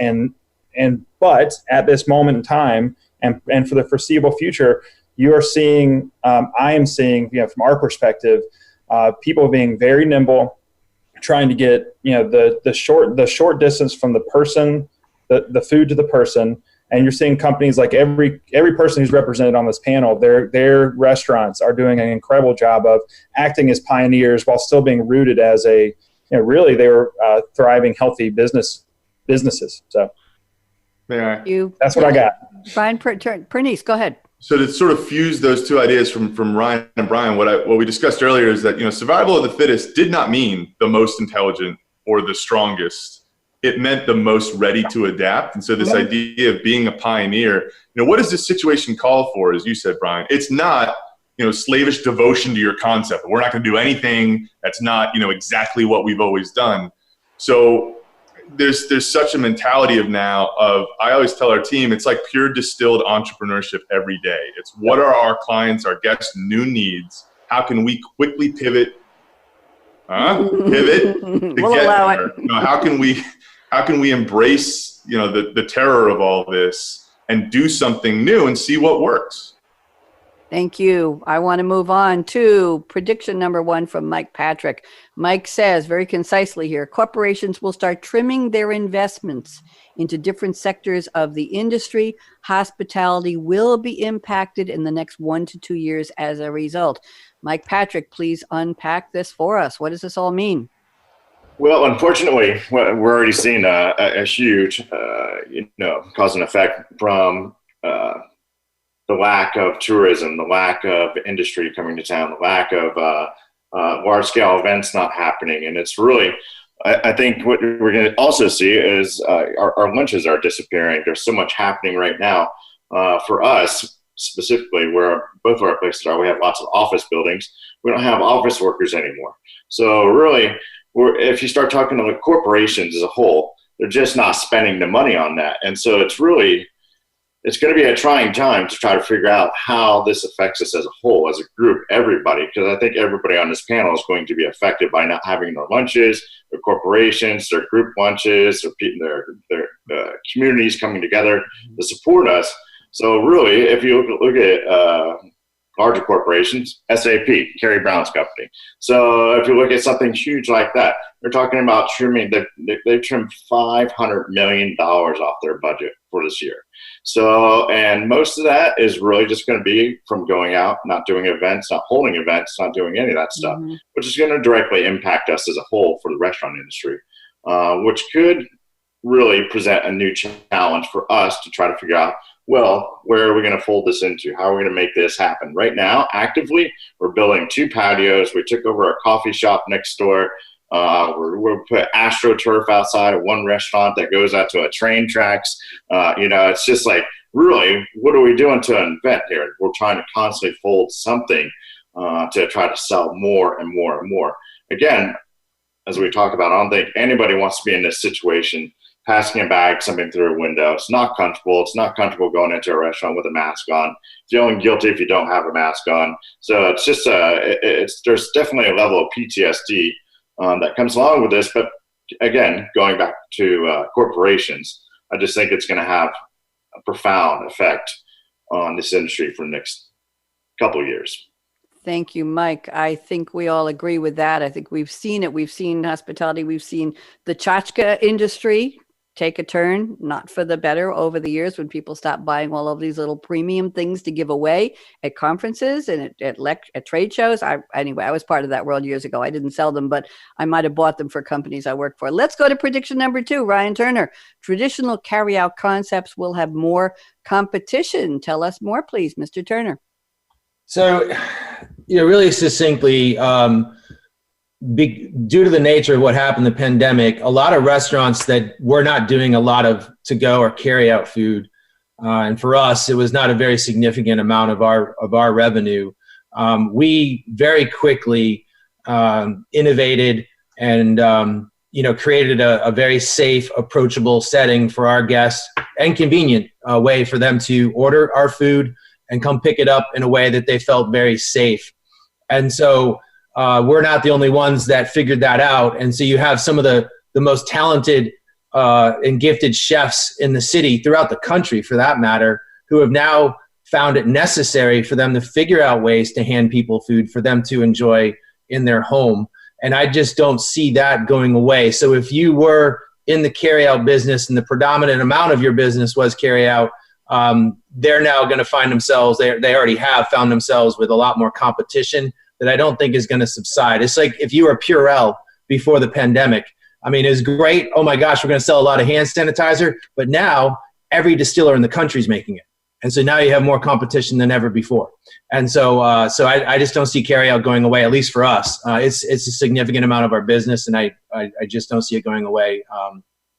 But at this moment in time, and for the foreseeable future, you are seeing, I am seeing, from our perspective, people being very nimble, trying to get the short distance from the person, the food to the person. And you're seeing companies like every person who's represented on this panel, their restaurants are doing an incredible job of acting as pioneers while still being rooted as really they were thriving, healthy businesses. So that's what I got. Bryan, Pernice, go ahead. So to sort of fuse those two ideas from Ryan and Bryan, what we discussed earlier is that survival of the fittest did not mean the most intelligent or the strongest. It meant the most ready to adapt. And so this idea of being a pioneer, what does this situation call for? As you said, Bryan, it's not slavish devotion to your concept. We're not going to do anything that's not exactly what we've always done. So there's such a mentality I always tell our team, it's like pure distilled entrepreneurship every day. It's what are our clients, our guests' new needs? How can we quickly pivot to We'll get allow there? How can we embrace the terror of all this and do something new and see what works? Thank you. I want to move on to prediction number 1 from Mike Patrick. Mike says very concisely here, corporations will start trimming their investments into different sectors of the industry. Hospitality will be impacted in the next 1 to 2 years as a result. Mike Patrick, please unpack this for us. What does this all mean? Well, unfortunately, we're already seeing a huge, cause and effect from the lack of tourism, the lack of industry coming to town, the lack of large-scale events not happening. And it's really, I think what we're going to also see is our lunches are disappearing. There's so much happening right now. For us, specifically, where both of our places are, we have lots of office buildings. We don't have office workers anymore. So really, if you start talking to corporations as a whole, they're just not spending the money on that. And so it's going to be a trying time to try to figure out how this affects us as a whole, as a group, everybody, because I think everybody on this panel is going to be affected by not having their lunches, their corporations, their group lunches, their communities coming together to support us. So really, if you look at larger corporations, SAP, Kerry Brown's company. So if you look at something huge like that, they're talking about trimming, they've trimmed $500 million off their budget for this year. So, and most of that is really just going to be from going out, not doing events, not holding events, not doing any of that stuff, which is going to directly impact us as a whole for the restaurant industry, which could really present a new challenge for us to try to figure out, well, where are we going to fold this into? How are we going to make this happen? Right now, actively, we're building 2 patios. We took over a coffee shop next door. We're put AstroTurf outside of one restaurant that goes out to a train tracks. It's just like, really, what are we doing to invent here? We're trying to constantly fold something to try to sell more and more and more. Again, as we talked about, I don't think anybody wants to be in this situation, passing a bag, something through a window. It's not comfortable. It's not comfortable going into a restaurant with a mask on, feeling guilty if you don't have a mask on. So it's just, there's definitely a level of PTSD that comes along with this. But again, going back to corporations, I just think it's going to have a profound effect on this industry for the next couple of years. Thank you, Mike. I think we all agree with that. I think we've seen it. We've seen hospitality. We've seen the tchotchke industry take a turn, not for the better, over the years when people stopped buying all of these little premium things to give away at conferences and at trade shows. Anyway, I was part of that world years ago. I didn't sell them, but I might have bought them for companies I worked for. Let's go to prediction number 2, Ryan Turner. Traditional carryout concepts will have more competition. Tell us more, please, Mr. Turner. So, really succinctly, due to the nature of what happened in the pandemic, a lot of restaurants that were not doing a lot of to-go or carry-out food, and for us, it was not a very significant amount of our revenue. We very quickly innovated and created a very safe, approachable setting for our guests and convenient way for them to order our food and come pick it up in a way that they felt very safe. And so we're not the only ones that figured that out. And so you have some of the most talented and gifted chefs in the city, throughout the country for that matter, who have now found it necessary for them to figure out ways to hand people food for them to enjoy in their home. And I just don't see that going away. So if you were in the carryout business and the predominant amount of your business was carryout, they're now going to find themselves, they already have found themselves with a lot more competition that I don't think is going to subside. It's like if you were Purell before the pandemic. I mean, it's great. Oh my gosh, we're going to sell a lot of hand sanitizer, but now every distiller in the country is making it. And so now you have more competition than ever before. And so I just don't see carryout going away, at least for us. It's a significant amount of our business, and I just don't see it going away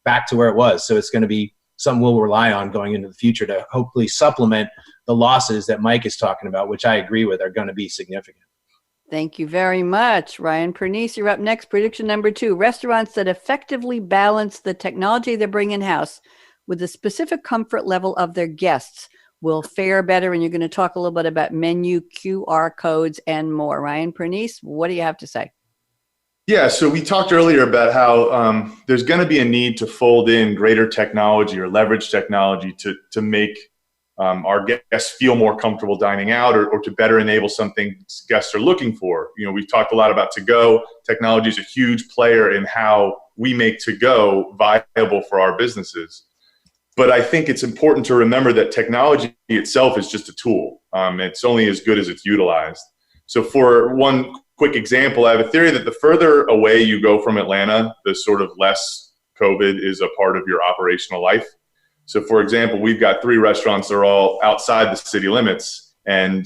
back to where it was. So it's going to be something we'll rely on going into the future to hopefully supplement the losses that Mike is talking about, which I agree with are going to be significant. Thank you very much. Ryan Pernice, you're up next. Prediction number 2, restaurants that effectively balance the technology they bring in-house with the specific comfort level of their guests will fare better. And you're going to talk a little bit about menu, QR codes, and more. Ryan Pernice, what do you have to say? Yeah, so we talked earlier about how there's going to be a need to fold in greater technology or leverage technology to make our guests feel more comfortable dining out or to better enable something guests are looking for. We've talked a lot about to-go. Technology is a huge player in how we make to-go viable for our businesses. But I think it's important to remember that technology itself is just a tool. It's only as good as it's utilized. So for one quick example, I have a theory that the further away you go from Atlanta, the sort of less COVID is a part of your operational life. So for example, we've got 3 restaurants that are all outside the city limits, and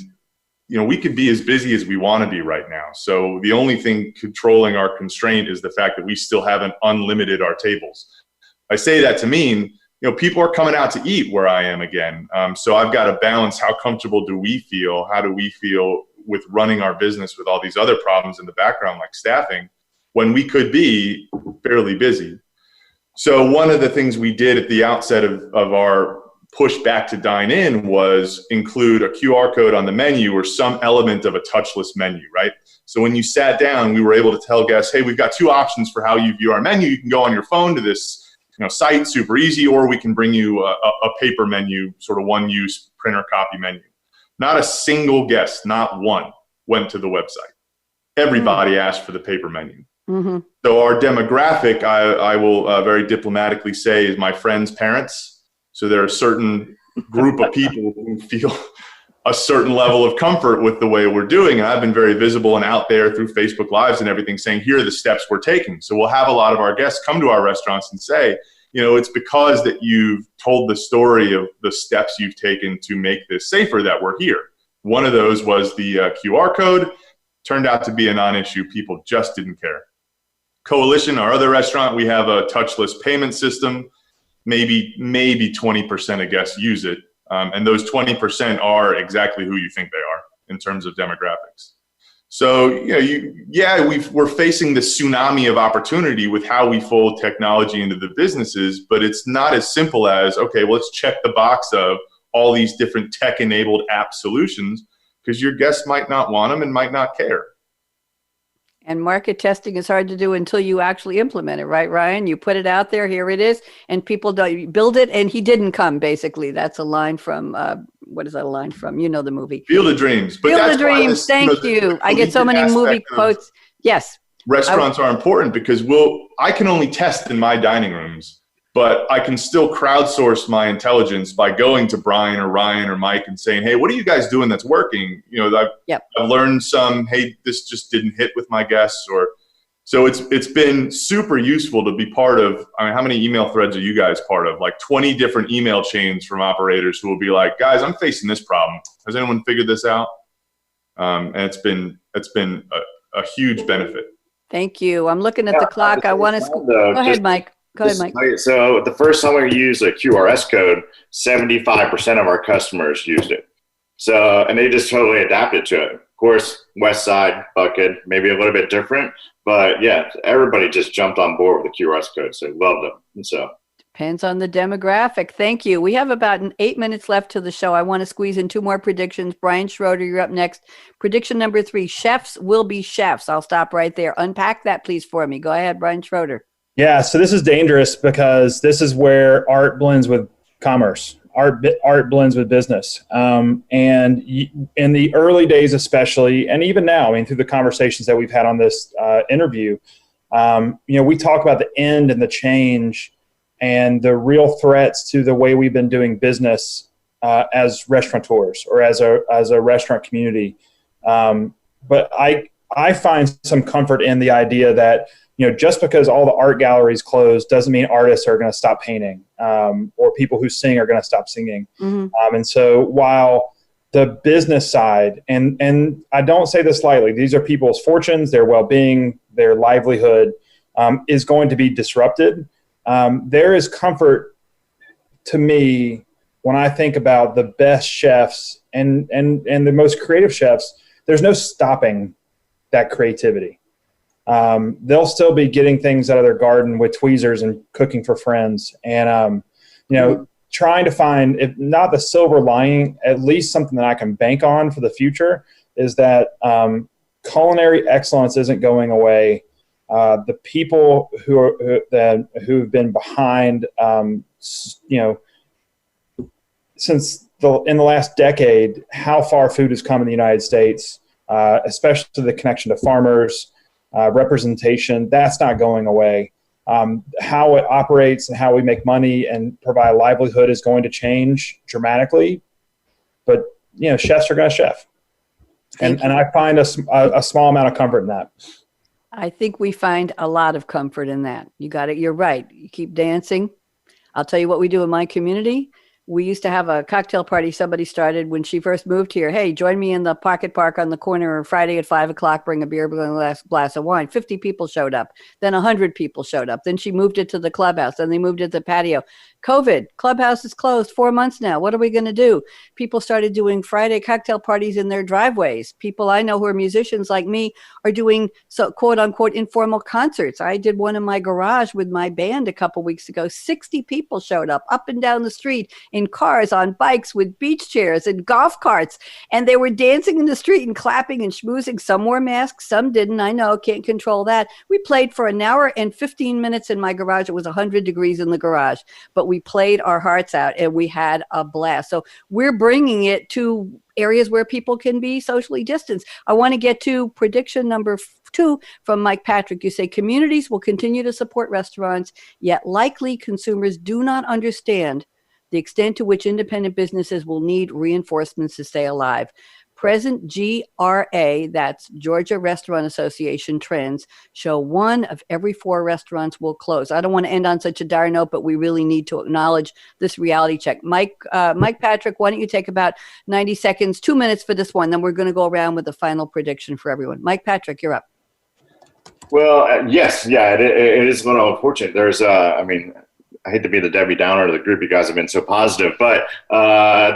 we could be as busy as we want to be right now. So the only thing controlling our constraint is the fact that we still haven't unlimited our tables. I say that to mean, people are coming out to eat where I am again. So I've got to balance, how comfortable do we feel? How do we feel with running our business with all these other problems in the background, like staffing, when we could be fairly busy? So one of the things we did at the outset of our push back to dine in was include a QR code on the menu or some element of a touchless menu, right? So when you sat down, we were able to tell guests, hey, we've got 2 options for how you view our menu. You can go on your phone to this site, super easy, or we can bring you a paper menu, sort of one-use printer copy menu. Not a single guest, not one, went to the website. Everybody asked for the paper menu. Mm-hmm. So our demographic, I will very diplomatically say, is my friends' parents. So there are a certain group of people who feel a certain level of comfort with the way we're doing. And I've been very visible and out there through Facebook Lives and everything saying, here are the steps we're taking. So we'll have a lot of our guests come to our restaurants and say, it's because that you've told the story of the steps you've taken to make this safer that we're here. One of those was the QR code. Turned out to be a non-issue. People just didn't care. Coalition, our other restaurant, we have a touchless payment system. Maybe 20% of guests use it. And those 20% are exactly who you think they are in terms of demographics. So, we're facing the tsunami of opportunity with how we fold technology into the businesses, but it's not as simple as, okay, well, let's check the box of all these different tech-enabled app solutions, because your guests might not want them and might not care. And market testing is hard to do until you actually implement it, right, Ryan? You put it out there, here it is, and people don't build it, and he didn't come, basically. That's a line from, what is that a line from? You know the movie. Field of Dreams. Field of Dreams, thank you. I get so many movie quotes. Yes. Restaurants are important because I can only test in my dining rooms, but I can still crowdsource my intelligence by going to Bryan or Ryan or Mike and saying, hey, what are you guys doing that's working? I've learned some, hey, this just didn't hit with my guests. So it's been super useful to be part of. I mean, how many email threads are you guys part of? Like 20 different email chains from operators who will be like, guys, I'm facing this problem. Has anyone figured this out? And it's been a huge benefit. Thank you. I'm looking at the clock. I want to go ahead, Mike. Go ahead, Mike. So the first time we used a QRS code, 75% of our customers used it. So, and they just totally adapted to it. Of course, West Side, Bucket, maybe a little bit different, but yeah, everybody just jumped on board with the QRS code. So loved them. And so depends on the demographic. Thank you. We have about 8 minutes left to the show. I want to squeeze in 2 more predictions. Bryan Schroeder, you're up next. Prediction number 3, chefs will be chefs. I'll stop right there. Unpack that, please, for me. Go ahead, Bryan Schroeder. Yeah, so this is dangerous because this is where art blends with commerce. Art blends with business. And in the early days especially, and even now, I mean, through the conversations that we've had on this interview, we talk about the end and the change and the real threats to the way we've been doing business as restaurateurs or as a restaurant community. But I find some comfort in the idea that just because all the art galleries close doesn't mean artists are going to stop painting or people who sing are going to stop singing. Mm-hmm. And so while the business side, and I don't say this lightly, these are people's fortunes, their well-being, their livelihood is going to be disrupted. There is comfort to me when I think about the best chefs and the most creative chefs. There's no stopping that creativity. They'll still be getting things out of their garden with tweezers and cooking for friends. And, trying to find, if not the silver lining, at least something that I can bank on for the future is that culinary excellence isn't going away. The people who've been behind, since in the last decade, how far food has come in the United States, especially the connection to farmers, representation, that's not going away. How it operates and how we make money and provide a livelihood is going to change dramatically. But, chefs are going to chef. And I find a small amount of comfort in that. I think we find a lot of comfort in that. You got it. You're right. You keep dancing. I'll tell you what we do in my community. We used to have a cocktail party somebody started when she first moved here. Hey, join me in the Pocket Park on the corner on Friday at 5:00. Bring a beer, bring a glass of wine. 50 people showed up. Then 100 people showed up. Then she moved it to the clubhouse. Then they moved it to the patio. COVID, clubhouse is closed 4 months now. What are we going to do? People started doing Friday cocktail parties in their driveways. People I know who are musicians like me are doing quote unquote informal concerts. I did one in my garage with my band a couple weeks ago. 60 people showed up and down the street in cars, on bikes, with beach chairs and golf carts. And they were dancing in the street and clapping and schmoozing. Some wore masks, some didn't. I know, can't control that. We played for an hour and 15 minutes in my garage. It was 100 degrees in the garage. But we played our hearts out and we had a blast. So we're bringing it to areas where people can be socially distanced. I want to get to prediction number 2 from Mike Patrick. You say communities will continue to support restaurants, yet likely consumers do not understand the extent to which independent businesses will need reinforcements to stay alive. Present GRA, that's Georgia Restaurant Association trends, show 1 of every 4 restaurants will close. I don't want to end on such a dire note, but we really need to acknowledge this reality check. Mike Patrick, why don't you take about 90 seconds, 2 minutes for this one, then we're going to go around with the final prediction for everyone. Mike Patrick, you're up. Well, yes, yeah, it is a little unfortunate. There's, I hate to be the Debbie Downer of the group. You guys have been so positive, but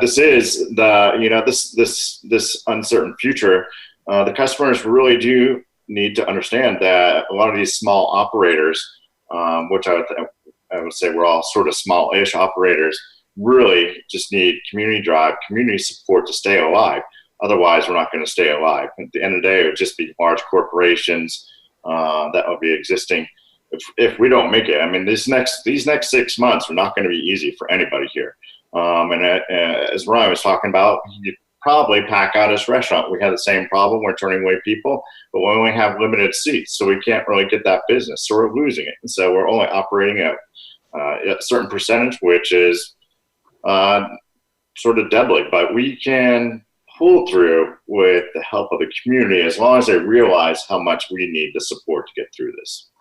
this is this uncertain future. The customers really do need to understand that a lot of these small operators, which I would say we're all sort of small-ish operators, really just need community drive, community support to stay alive. Otherwise, we're not going to stay alive. At the end of the day, it would just be large corporations that will be existing. If we don't make it, I mean, these next 6 months are not going to be easy for anybody here. As Ryan was talking about, you probably pack out his restaurant. We had the same problem. We're turning away people, but we only have limited seats, so we can't really get that business. So we're losing it. And so we're only operating at a certain percentage, which is sort of deadly. But we can pull through with the help of the community as long as they realize how much we need the support to get through this.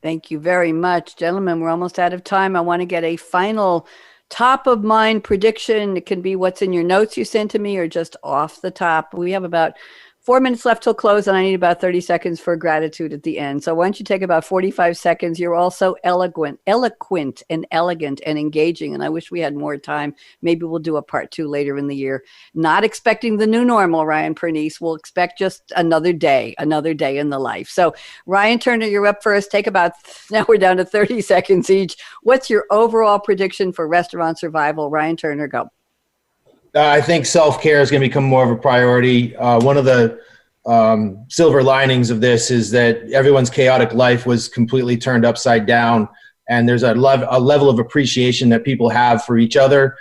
Thank you very much, gentlemen. We're almost out of time. I want to get a final top of mind prediction. It can be what's in your notes you sent to me or just off the top. We have about 4 minutes left till close, and I need about 30 seconds for gratitude at the end. So why don't you take about 45 seconds? You're also eloquent and elegant and engaging, and I wish we had more time. Maybe we'll do a part 2 later in the year. Not expecting the new normal, Ryan Pernice. We'll expect just another day in the life. So Ryan Turner, you're up first. Now we're down to 30 seconds each. What's your overall prediction for restaurant survival? Ryan Turner, go. I think self-care is going to become more of a priority. One of the silver linings of this is that everyone's chaotic life was completely turned upside down, and there's a level of appreciation that people have for each other,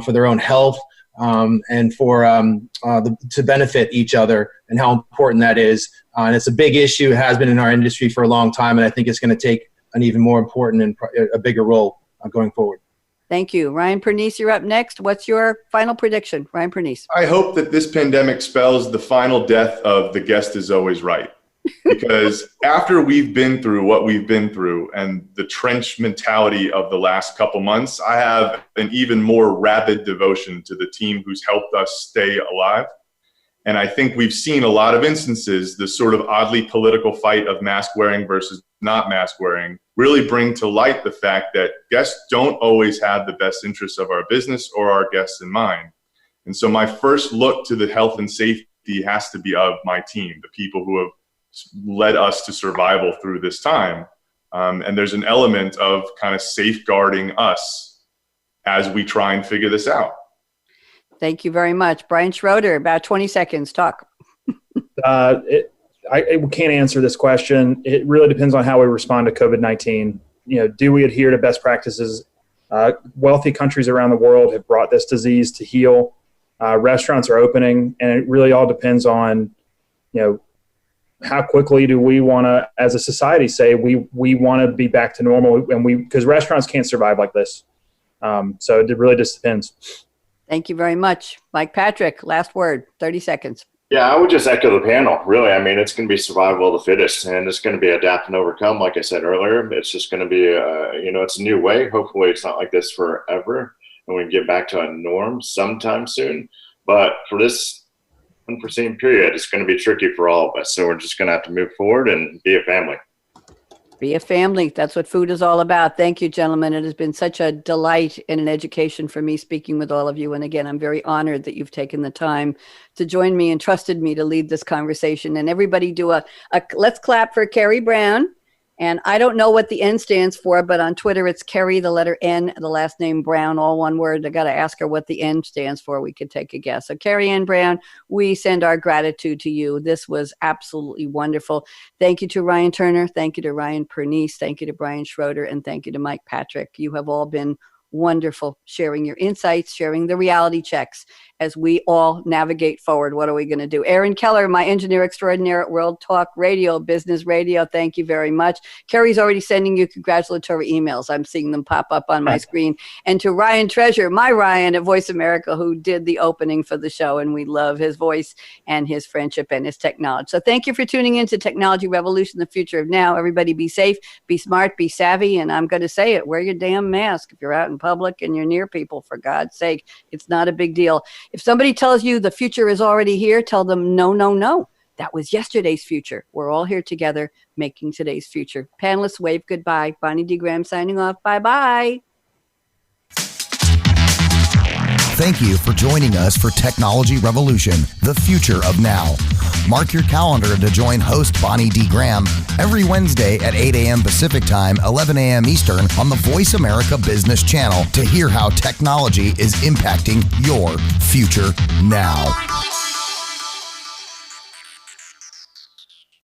for their own health, and for to benefit each other, and how important that is. And it's a big issue, has been in our industry for a long time, and I think it's going to take an even more important and a bigger role going forward. Thank you. Ryan Pernice, you're up next. What's your final prediction? Ryan Pernice. I hope that this pandemic spells the final death of the guest is always right. Because after we've been through what we've been through and the trench mentality of the last couple months, I have an even more rabid devotion to the team who's helped us stay alive. And I think we've seen a lot of instances, the sort of oddly political fight of mask wearing versus not mask wearing, really bring to light the fact that guests don't always have the best interests of our business or our guests in mind. And so my first look to the health and safety has to be of my team, the people who have led us to survival through this time. And there's an element of kind of safeguarding us as we try and figure this out. Thank you very much. Bryan Schroeder, about 20 seconds. Talk. I can't answer this question. It really depends on how we respond to COVID-19. Do we adhere to best practices? Wealthy countries around the world have brought this disease to heel. Restaurants are opening, and it really all depends on, how quickly do we want to, as a society, say we want to be back to normal, and because restaurants can't survive like this. So it really just depends. Thank you very much. Mike Patrick, last word, 30 seconds. Yeah, I would just echo the panel, really. I mean, it's going to be survival of the fittest, and it's going to be adapt and overcome, like I said earlier. It's just going to be, it's a new way. Hopefully it's not like this forever, and we can get back to a norm sometime soon. But for this unforeseen period, it's going to be tricky for all of us. So we're just going to have to move forward and be a family. Be a family. That's what food is all about. Thank you, gentlemen. It has been such a delight and an education for me speaking with all of you. And again, I'm very honored that you've taken the time to join me and trusted me to lead this conversation. And everybody do a let's clap for Carrie Brown. And I don't know what the N stands for, but on Twitter, it's Carrie, the letter N, the last name Brown, all one word. I got to ask her what the N stands for. We could take a guess. So Carrie Ann Brown, we send our gratitude to you. This was absolutely wonderful. Thank you to Ryan Turner. Thank you to Ryan Pernice. Thank you to Bryan Schroeder. And thank you to Mike Patrick. You have all been wonderful sharing your insights, sharing the reality checks as we all navigate forward. What are we going to do? Aaron Keller, my engineer extraordinaire at World Talk Radio, Business Radio, thank you very much. Kerry's already sending you congratulatory emails. I'm seeing them pop up on my screen. And to Ryan Treasure, my Ryan at Voice America, who did the opening for the show, and we love his voice and his friendship and his technology. So thank you for tuning in to Technology Revolution, the future of now. Everybody be safe, be smart, be savvy, and I'm going to say it, wear your damn mask if you're out in public and you're near people, for God's sake. It's not a big deal. If somebody tells you the future is already here, tell them no, no, no. That was yesterday's future. We're all here together making today's future. Panelists, wave goodbye. Bonnie D. Graham signing off. Bye-bye. Thank you for joining us for Technology Revolution, the future of now. Mark your calendar to join host Bonnie D. Graham every Wednesday at 8 a.m. Pacific Time, 11 a.m. Eastern on the Voice America Business Channel to hear how technology is impacting your future now.